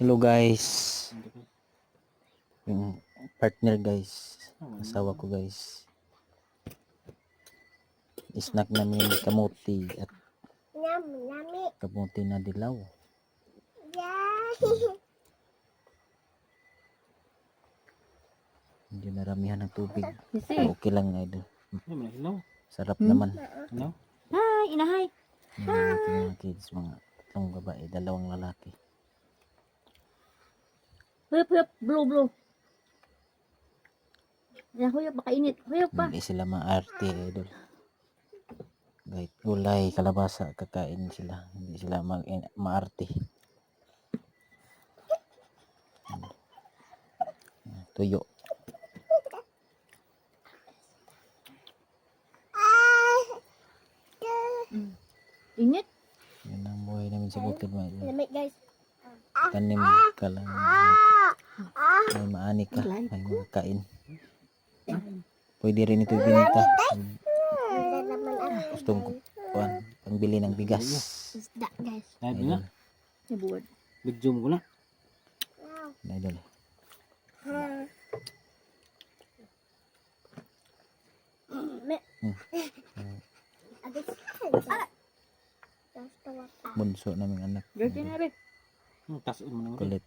Hello guys. Yung partner guys. Asawa ko guys. Snack namin kamuti at kamuti na dilaw. Hindi naramihan ng tubig. Okay lang idol. Sarap naman. Hi, inahay. Ito mga kids, mga tatlong babae, dalawang lalaki. Huyop, blue. Yan, huyop, baka init. Huyop pa. Hindi sila maarte idol. Kahit gulay, kalabasa, kakain sila. Hindi sila maarte. Tuyo. Init. Yan ang buhay namin sa bukid mga idol. Lamig, guys. Tanim ka lang. May maani ka. May mga kain. Pwede rin ito ibinta. Gustong pangbili ng bigas. Isda, guys. Idol. Nabuwad. Big-zoom ko na. Idol. Bunso naming anak. Dirty na rin. Tasin mo naman. Kulit.